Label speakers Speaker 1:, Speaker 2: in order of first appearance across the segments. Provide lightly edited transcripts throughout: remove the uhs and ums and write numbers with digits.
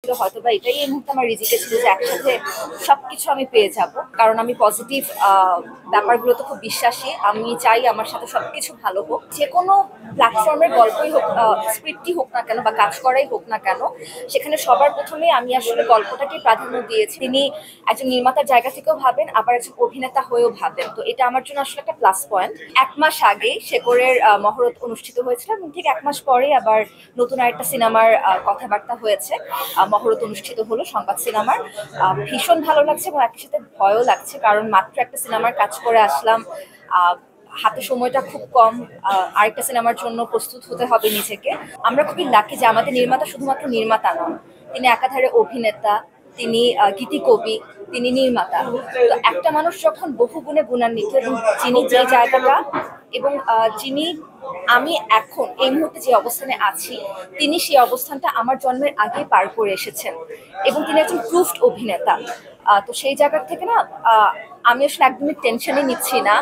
Speaker 1: ছিল, হয়তোবা এটাই এই মুহূর্তে আমার রিজিকে ছিল যে একসাথে সবকিছু আমি পেয়ে যাব। কারণ আমি পজিটিভ ব্যাপারগুলোতে খুব বিশ্বাসী। আমি চাই আমার সাথে সবকিছু ভালো হোক। যে কোনো প্ল্যাটফর্মের গল্পই হোক, স্ক্রিপ্টই হোক না কেন বা কাজ করাই হোক না কেন, সেখানে সবার প্রথমে আমি আসলে গল্পটাকে প্রাধান্য দিয়েছি। তিনি একজন নির্মাতার জায়গা থেকেও ভাবেন, আবার একজন অভিনেতা হয়েও ভাবেন। তো এটা আমার জন্য আসলে একটা প্লাস পয়েন্ট। 1 মাস আগে শেকরের মহরত অনুষ্ঠিত হয়েছিল এবং ঠিক 1 মাস পরে আবার নতুন আরেকটা সিনেমার কথাবার্তা হয়েছে। মহরত অনুষ্ঠিত হলো সংবাদ সিনেমার। ভীষণ ভালো লাগছে এবং একই সাথে ভয়ও লাগছে, কারণ মাত্র একটা সিনেমার কাজ করে আসলাম। হাতে সময়টা খুব কম, আরেকটা সিনেমার জন্য প্রস্তুত হতে হবে নিজেকে। আমরা খুবই লাকি যে আমাদের নির্মাতা শুধুমাত্র নির্মাতা নন, তিনি একাধারে অভিনেতা, তিনি গীতিকবি, তিনি নির্মাতা। তো একটা মানুষ যখন বহু গুণে গুণান্বিত এবং যিনি যে জায়গাটা এবং যিনি আমি এখন এই মুহূর্তে যে অবস্থানে আছি, তিনি সেই অবস্থানটা আমার জন্মের আগে পার করে এসেছেন এবং তিনি একজন প্রুফড অভিনেতা। তো সেই জায়গা থেকে না আমি আসলে একদমই টেনশনই নিচ্ছি না।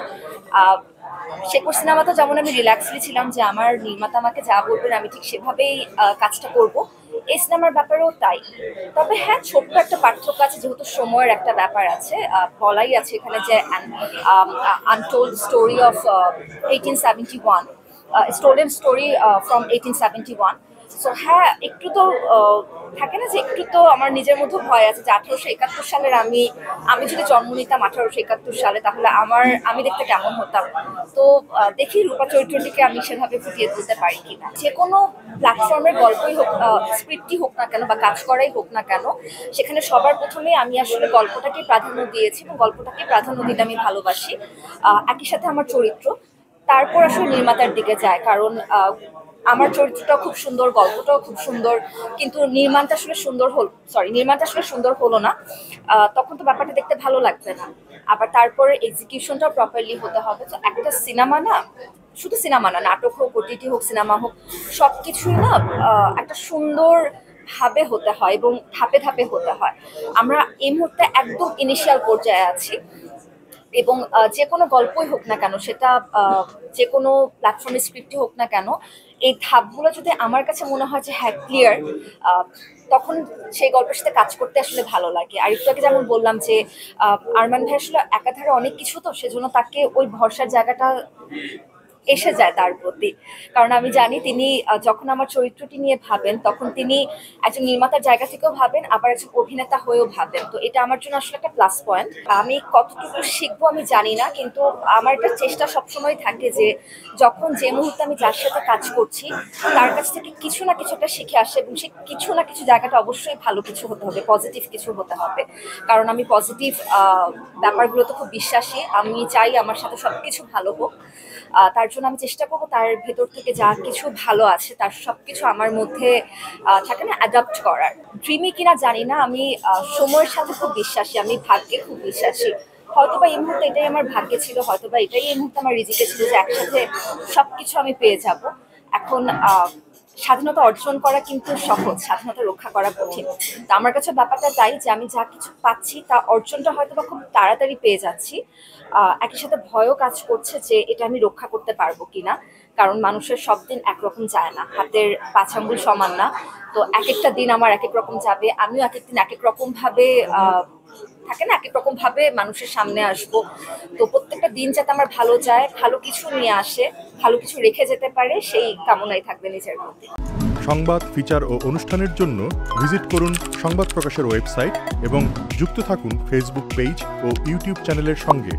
Speaker 1: শেকর সিনেমাতে যেমন আমি রিল্যাক্সলি ছিলাম যে আমার নির্মাতা আমাকে যা বলবেন আমি ঠিক সেভাবেই কাজটা করব, এই সিনেমার ব্যাপারেও তাই। তবে হ্যাঁ, ছোট্ট একটা পার্থক্য আছে, যেহেতু সময়ের একটা ব্যাপার আছে। বলাই আছে এখানে যে untold story of 1871, stolen story from 1871। So হ্যাঁ, একটু তো থাকে না যে একটু তো আমার নিজের মধ্যে ভয় আছে যে 1871 সালের আমি যদি জন্ম নিতাম 1871 সালে, তাহলে আমি দেখতে কেমন হতাম। তো দেখি রূপা চরিত্রটিকে আমি সেভাবে ফুটিয়ে তুলতে পারি কিনা। যে কোনো প্ল্যাটফর্মের গল্পই হোক, স্ক্রিপ্টই হোক না কেন বা কাজ করাই হোক না কেন, সেখানে সবার প্রথমে আমি আসলে গল্পটাকে প্রাধান্য দিয়েছি এবং গল্পটাকে প্রাধান্য দিতে আমি ভালোবাসি। একই সাথে আমার চরিত্র, তারপর আসলে নির্মাতার দিকে যায়। কারণ আমার চরিত্রটাও খুব সুন্দর, গল্পটাও খুব সুন্দর, কিন্তু নির্মাণটা আসলে সুন্দর হলো না, তখন তো ব্যাপারটা দেখতে ভালো লাগবে না। আবার তারপরে এক্সিকিউশনটাও প্রপারলি হতে হবে। তো একটা সিনেমা না, শুধু সিনেমা না, নাটক হোক, ওটিটি হোক, সিনেমা হোক, সবকিছুই না একটা সুন্দর ভাবে হতে হয় এবং ধাপে ধাপে হতে হয়। আমরা এই মুহূর্তে একদম ইনিশিয়াল পর্যায়ে আছি এবং যে কোনো গল্পই হোক না কেন, সেটা যে কোনো প্ল্যাটফর্মের স্ক্রিপ্টই হোক না কেন, এই ধাপগুলো যদি আমার কাছে মনে হয় যে হ্যাঁ ক্লিয়ার, তখন সেই গল্পের সাথে কাজ করতে আসলে ভালো লাগে। আর একটু আগে যেমন বললাম যে আরমান ভাই আসলে একাধারে অনেক কিছু, তো সেজন্য তাকে ওই ভরসার জায়গাটা এসে যায় তার প্রতি। কারণ আমি জানি তিনি যখন আমার চরিত্রটি নিয়ে ভাবেন, তখন তিনি একজন নির্মাতার জায়গা থেকেও ভাবেন, আবার একজন অভিনেতা হয়েও ভাবেন। তো এটা আমার জন্য আসলে একটা প্লাস পয়েন্ট। আমি কতটুকু শিখবো আমি জানি না, কিন্তু আমার একটা চেষ্টা সবসময় থাকে যে যখন যে মুহূর্তে আমি যার সাথে কাজ করছি, তার কাছ থেকে কিছু না কিছু একটা শিখে আসে এবং সে কিছু না কিছু জায়গাটা অবশ্যই ভালো কিছু হতে হবে, পজিটিভ কিছু হতে হবে। কারণ আমি পজিটিভ ব্যাপারগুলোতে খুব বিশ্বাসী। আমি চাই আমার সাথে সবকিছু ভালো হোক। তার জন্য আমি চেষ্টা করবো তার ভেতর থেকে যা কিছু ভালো আছে তার সবকিছু আমার মধ্যে থাকে না, অ্যাডাপ্ট করার। ড্রিমি কিনা জানি না, আমি সময়ের সাথে খুব বিশ্বাসী, আমি ভাগ্যে খুব বিশ্বাসী। হয়তোবা এই মুহূর্তে এটাই আমার ভাগ্যে ছিল, হয়তোবা এটাই এই মুহূর্তে আমার রিজিকে ছিল যে একসাথে সবকিছু আমি পেয়ে যাব। এখন স্বাধীনতা অর্জন করা কিন্তু সহজ, স্বাধীনতা রক্ষা করা কঠিন। তো আমার কাছে ব্যাপারটা তাই যে আমি যা কিছু পাচ্ছি তা অর্জনটা হয়তো বা খুব তাড়াতাড়ি পেয়ে যাচ্ছি। একই সাথে ভয়ও কাজ করছে যে এটা আমি রক্ষা করতে পারবো কিনা, কারণ মানুষের সব দিন একরকম যায় না, হাতের 5 আঙ্গুল সমান না। তো এক একটা দিন আমার এক এক রকম যাবে, আমিও এক একদিন এক এক রকম ভাবে থাকে না, এক এক রকম ভাবে মানুষের সামনে আসবো। তো প্রত্যেকটা দিন যাতে আমার ভালো যায়, ভালো কিছু নিয়ে আসে, ভালো কিছু রেখে যেতে পারে, সেই কামনাই থাকবে নিজের প্রতি।
Speaker 2: সংবাদ, ফিচার ও অনুষ্ঠানের জন্য ভিজিট করুন সংবাদ প্রকাশের ওয়েবসাইট এবং যুক্ত থাকুন ফেসবুক পেজ ও ইউটিউব চ্যানেলের সঙ্গে।